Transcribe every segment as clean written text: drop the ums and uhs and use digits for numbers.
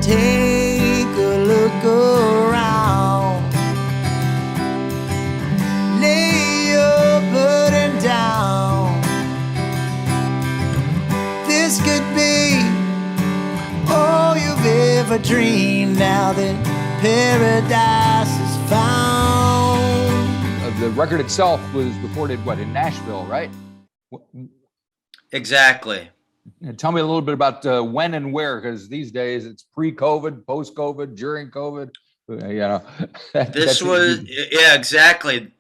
Take a look around. Lay your burden down. This could be all you've ever dreamed now that paradise is found. The record itself was recorded, in Nashville, right? Exactly. Tell me a little bit about when and where, because these days it's pre-COVID, post-COVID, during COVID. Exactly.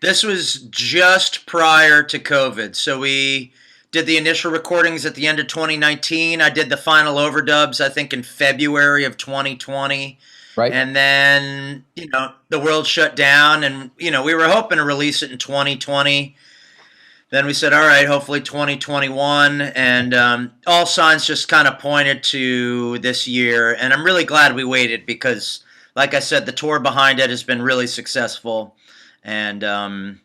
This was just prior to COVID. So we did the initial recordings at the end of 2019. I did the final overdubs, I think, in February of 2020. Right. And then, the world shut down, and, we were hoping to release it in 2020. Then we said, all right, hopefully 2021. And all signs just kind of pointed to this year. And I'm really glad we waited because, like I said, the tour behind it has been really successful. And it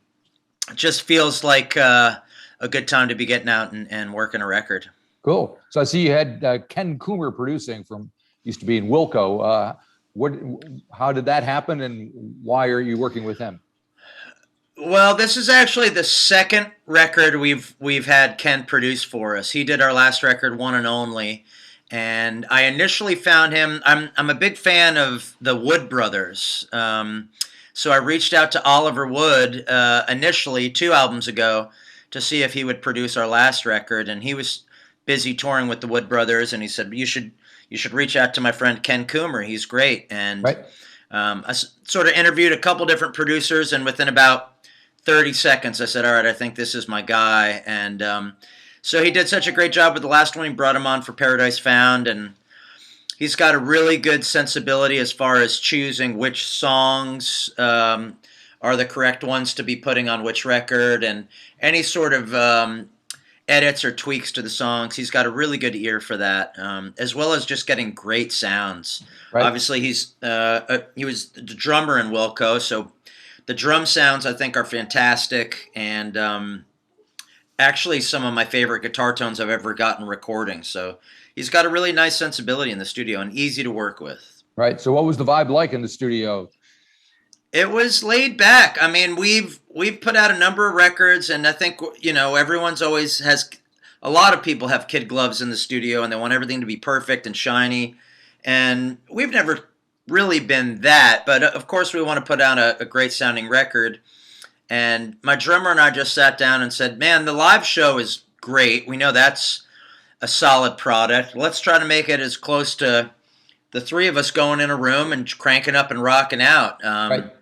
just feels like a good time to be getting out and working a record. Cool. So I see you had Ken Coomer producing used to be in Wilco. How did that happen, and why are you working with him? Well, this is actually the second record we've had Ken produce for us. He did our last record, One and Only, and I initially found him. I'm a big fan of the Wood Brothers, so I reached out to Oliver Wood initially 2 albums ago to see if he would produce our last record, and he was busy touring with the Wood Brothers, and he said you should reach out to my friend Ken Coomer. He's great, and right. I sort of interviewed a couple different producers, and within about 30 seconds, I said, all right, I think this is my guy. And so he did such a great job with the last one. He brought him on for Paradise Found, and he's got a really good sensibility as far as choosing which songs are the correct ones to be putting on which record, and any sort of edits or tweaks to the songs. He's got a really good ear for that, as well as just getting great sounds. Right. Obviously, he was the drummer in Wilco, so the drum sounds, I think, are fantastic, and actually some of my favorite guitar tones I've ever gotten recording. So he's got a really nice sensibility in the studio and easy to work with. Right. So what was the vibe like in the studio? It was laid back. I mean, we've put out a number of records, and I think, everyone's always has – a lot of people have kid gloves in the studio, and they want everything to be perfect and shiny. And we've never – really been that, but of course we want to put out a great sounding record. And my drummer and I just sat down and said, man, the live show is great. We know that's a solid product. Let's try to make it as close to the three of us going in a room and cranking up and rocking out. Right.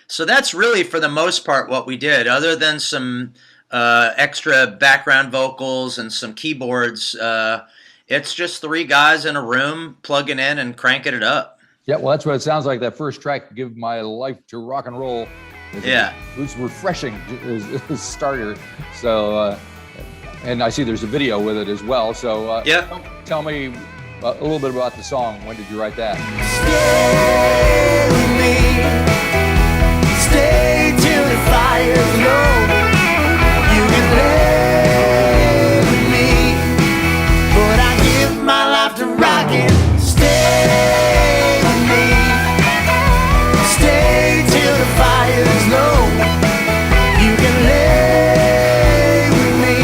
So that's really, for the most part, what we did, other than some extra background vocals and some keyboards. It's just 3 guys in a room plugging in and cranking it up. Yeah, well, that's what it sounds like. That first track, Give My Life to Rock and Roll. It was refreshing as a starter. So, and I see there's a video with it as well. So tell me a little bit about the song. When did you write that? Stay with me. Stay till the fire's low. You can play with me, but I give my life to rockin'. Stay. Fire's low. You can lay with me,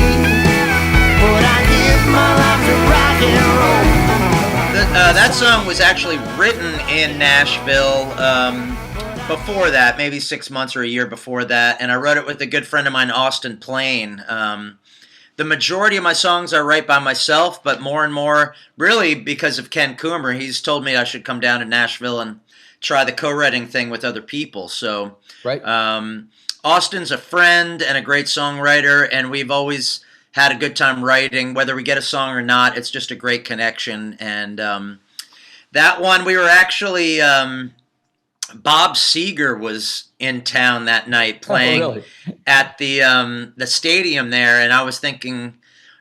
but I give my life to rock and roll. That song was actually written in Nashville before that, maybe 6 months or a year before that, and I wrote it with a good friend of mine, Austin Plain. The majority of my songs I write by myself, but more and more, really because of Ken Coomer. He's told me I should come down to Nashville and try the co-writing thing with other people. So right. Austin's a friend and a great songwriter, and we've always had a good time writing. Whether we get a song or not, it's just a great connection. And that one, we were actually Bob Seger was in town that night playing at the stadium there, and I was thinking,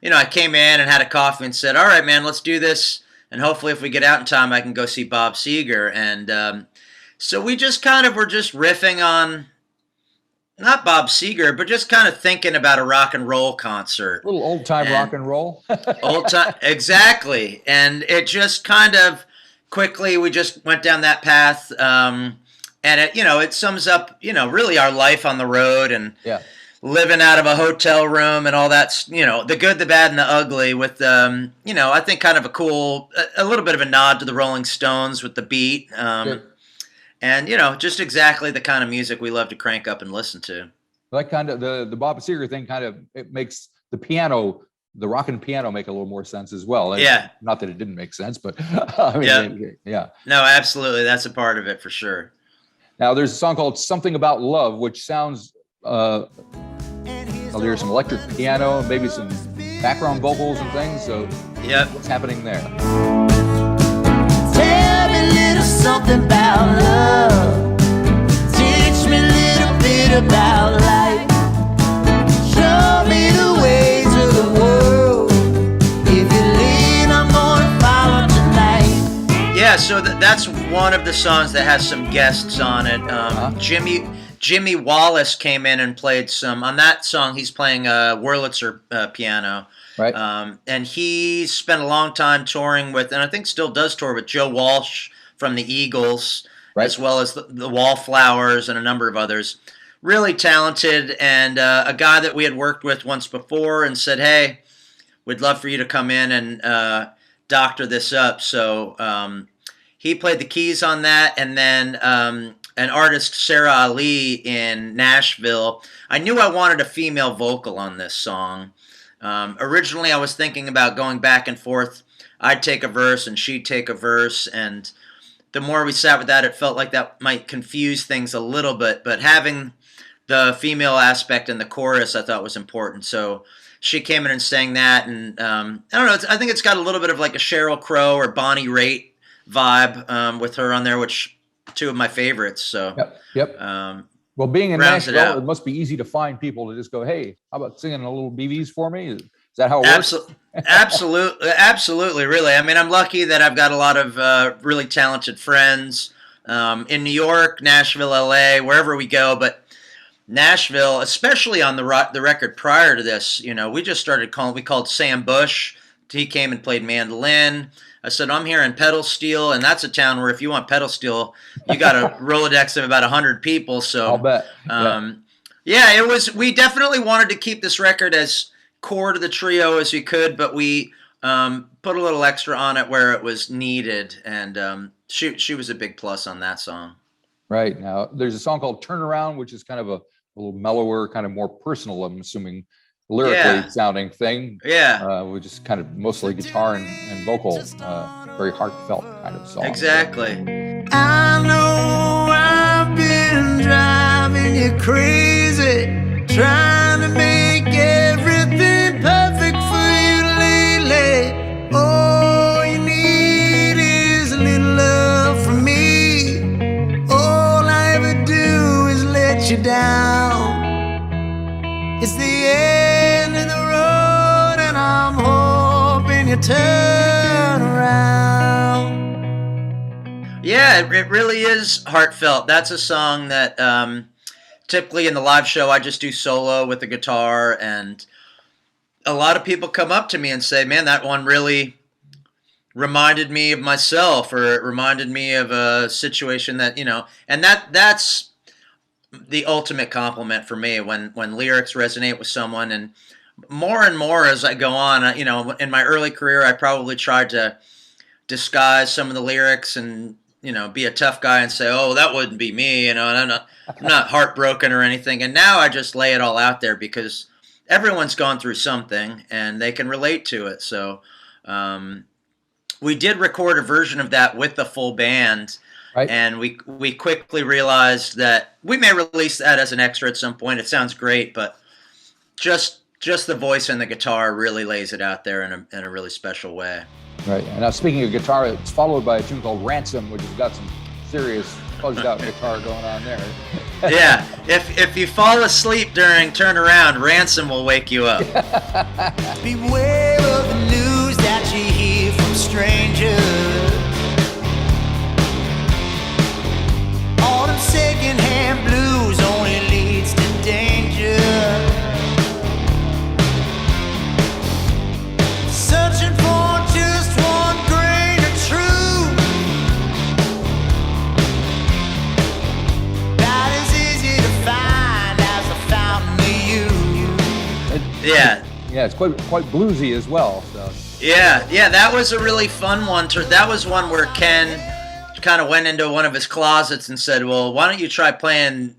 I came in and had a coffee and said, all right, man, let's do this. And hopefully if we get out in time, I can go see Bob Seger. And so we just kind of were just riffing on, not Bob Seger, but just kind of thinking about a rock and roll concert. A little old-time rock and roll. Old time, exactly. And it just kind of quickly we just went down that path. And it sums up, really our life on the road and living out of a hotel room and all that, the good, the bad, and the ugly with, I think kind of a little bit of a nod to the Rolling Stones with the beat. And, just exactly the kind of music we love to crank up and listen to. That kind of, the Bob Seger thing it makes the piano, the rockin' piano make a little more sense as well. Not that it didn't make sense, but I mean, No, absolutely. That's a part of it for sure. Now, there's a song called Something About Love, which sounds, there's some electric piano, maybe some background vocals and things. So, what's happening there? Tell me a little something about love. Teach me a little bit about life. Show me the ways of the world. If you lean, I'm gonna follow tonight. Yeah, so that's one of the songs that has some guests on it. Jimmy Wallace came in and played some. On that song, he's playing a Wurlitzer piano. Right. And he spent a long time touring with, and I think still does tour with, Joe Walsh from the Eagles, as well as the Wallflowers and a number of others. Really talented, and a guy that we had worked with once before and said, hey, we'd love for you to come in and doctor this up. So he played the keys on that, and then an artist, Sarah Ali in Nashville. I knew I wanted a female vocal on this song. Originally, I was thinking about going back and forth. I'd take a verse and she'd take a verse, and the more we sat with that, it felt like that might confuse things a little bit, but having the female aspect in the chorus I thought was important. So she came in and sang that, and I don't know, I think it's got a little bit of like a Sheryl Crow or Bonnie Raitt vibe with her on there, which two of my favorites. So well, being in Nashville, it must be easy to find people to just go, hey, how about singing a little BBs for me? Is that how it works? Absolutely, really. I mean, I'm lucky that I've got a lot of really talented friends in New York, Nashville, LA, wherever we go. But Nashville, especially on the record prior to this, we just started we called Sam Bush. He came and played mandolin. I said, I'm here in pedal steel, and that's a town where if you want pedal steel, you got a Rolodex of about 100 people. So I'll bet. It was. We definitely wanted to keep this record as core to the trio as we could, but we put a little extra on it where it was needed, and she was a big plus on that song. Right. Now, there's a song called Turn Around, which is kind of a little mellower, kind of more personal, I'm assuming, lyrically sounding thing. Which is kind of mostly guitar and vocal, very heartfelt kind of song. Exactly. I know I've been driving you crazy, trying to make everything perfect for you lately. All you need is a little love from me. All I ever do is let you down. It's the end of the road, and I'm hoping you turn around. Yeah, it really is heartfelt. That's a song that typically in the live show I just do solo with the guitar, and a lot of people come up to me and say, man, that one really reminded me of myself, or it reminded me of a situation that, and that's the ultimate compliment for me when lyrics resonate with someone. And more as I go on, in my early career, I probably tried to disguise some of the lyrics and, be a tough guy and say, oh, that wouldn't be me, and I'm not heartbroken or anything. And now I just lay it all out there because everyone's gone through something and they can relate to it. So we did record a version of that with the full band. Right. And we quickly realized that we may release that as an extra at some point. It sounds great, but just the voice and the guitar really lays it out there in a really special way. Right. And now, speaking of guitar, it's followed by a tune called Ransom, which has got some serious buzzed out guitar going on there. Yeah. If you fall asleep during Turn Around, Ransom will wake you up. Beware of the news that you hear from strangers. All them secondhand blues only leads to danger. Searching for just one grain of truth. quite bluesy as well. So. Yeah, that was a really fun one. That was one where Ken kind of went into one of his closets and said, well, why don't you try playing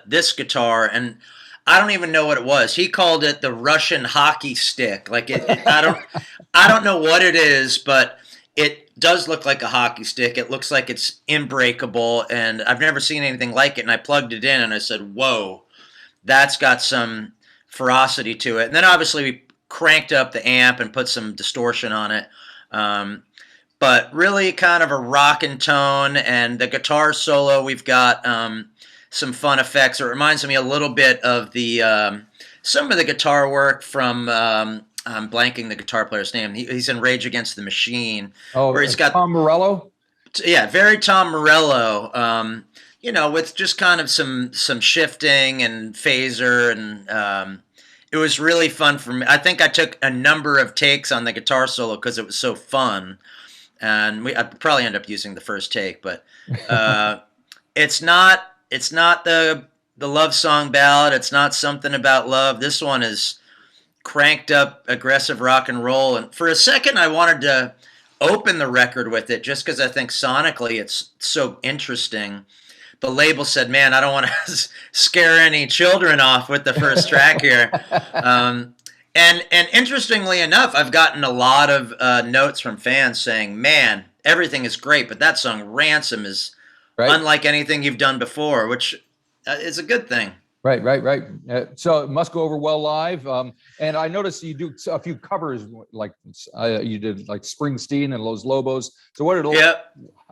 this guitar? And I don't even know what it was. He called it the Russian hockey stick. Like I don't know what it is, but it does look like a hockey stick. It looks like it's unbreakable, and I've never seen anything like it. And I plugged it in, and I said, whoa, that's got some ferocity to it. And then obviously we cranked up the amp and put some distortion on it. But really kind of a rockin' tone, and the guitar solo, we've got some fun effects. It reminds me a little bit of the some of the guitar work from I'm blanking the guitar player's name. He's in Rage Against the Machine. Oh, where he's got Tom Morello? Yeah, very Tom Morello. With just kind of some shifting and phaser, and it was really fun for me. I think I took a number of takes on the guitar solo because it was so fun, and I'd probably end up using the first take, but it's not the love song ballad. It's not something about love. This one is cranked up aggressive rock and roll, and for a second I wanted to open the record with it just because I think sonically it's so interesting. The label said, man, I don't want to scare any children off with the first track here. And interestingly enough, I've gotten a lot of notes from fans saying, man, everything is great, but that song Ransom is unlike anything you've done before, which is a good thing. Right. So it must go over well live. And I noticed you do a few covers, like you did like Springsteen and Los Lobos. So what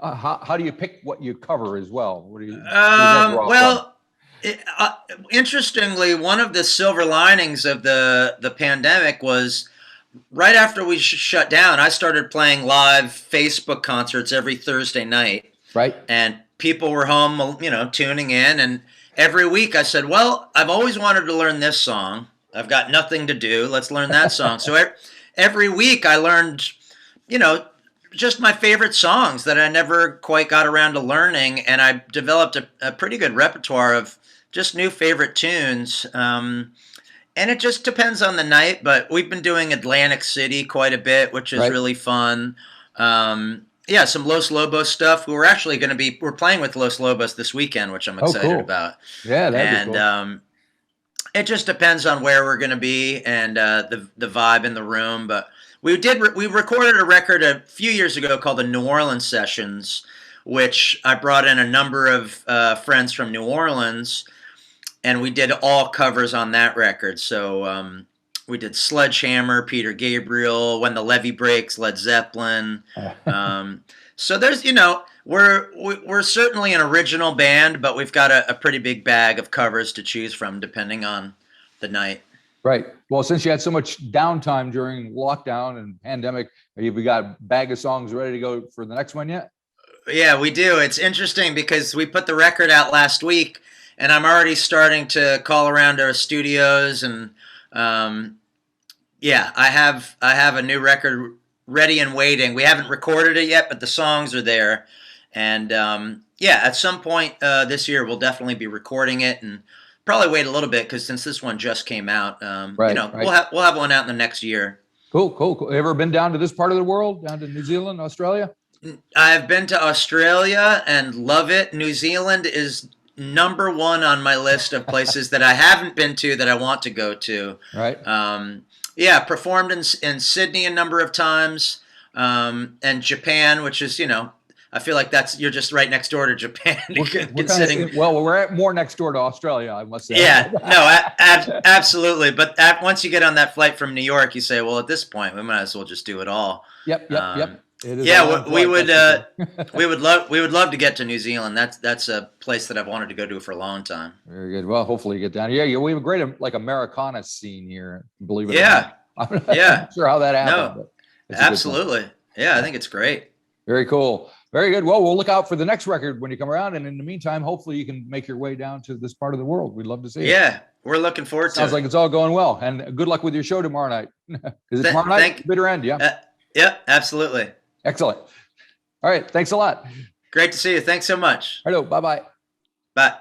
how do you pick what you cover as well? What do you? Interestingly, one of the silver linings of the pandemic was right after we shut down, I started playing live Facebook concerts every Thursday night. Right. And people were home, tuning in, and every week I said, well, I've always wanted to learn this song. I've got nothing to do. Let's learn that song. So every week I learned, just my favorite songs that I never quite got around to learning. And I developed a pretty good repertoire of just new favorite tunes. And it just depends on the night. But we've been doing Atlantic City quite a bit, which is really fun. Some Los Lobos stuff. We're playing with Los Lobos this weekend, which I'm excited about. Yeah, that'd be cool. It just depends on where we're going to be and the vibe in the room. But we recorded a record a few years ago called the New Orleans Sessions, which I brought in a number of friends from New Orleans, and we did all covers on that record. So we did Sledgehammer, Peter Gabriel, When the Levee Breaks, Led Zeppelin. So there's, we're certainly an original band, but we've got a pretty big bag of covers to choose from depending on the night. Right. Well, since you had so much downtime during lockdown and pandemic, have you got a bag of songs ready to go for the next one yet? Yeah, we do. It's interesting because we put the record out last week, and I'm already starting to call around our studios, and I have a new record ready and waiting. We haven't recorded it yet, but the songs are there. And at some point this year, we'll definitely be recording it, and probably wait a little bit because since this one just came out, we'll have one out in the next year. Cool. Ever been down to this part of the world, down to New Zealand, Australia? I've been to Australia and love it. New Zealand is number one on my list of places that I haven't been to that I want to go to. Right. Performed in Sydney a number of times, and Japan, which is, I feel like you're just right next door to Japan. We're more next door to Australia, I must say. Yeah, no, absolutely. But once you get on that flight from New York, you say, well, at this point, we might as well just do it all. Yep. We would love to get to New Zealand. That's a place that I've wanted to go to for a long time. Very good. Well, hopefully you get down. Yeah, we have a great Americana scene here. Believe it or not. I'm not sure how that happened. No, absolutely. Yeah, I think it's great. Very cool. Very good. Well, we'll look out for the next record when you come around, and in the meantime, hopefully you can make your way down to this part of the world. We'd love to see it. Yeah, we're looking forward to it. Sounds like it's all going well, and good luck with your show tomorrow night. Is it tomorrow night? Bitter End, yeah. Yeah, absolutely. Excellent. All right. Thanks a lot. Great to see you. Thanks so much. Hello. Bye-bye. Bye.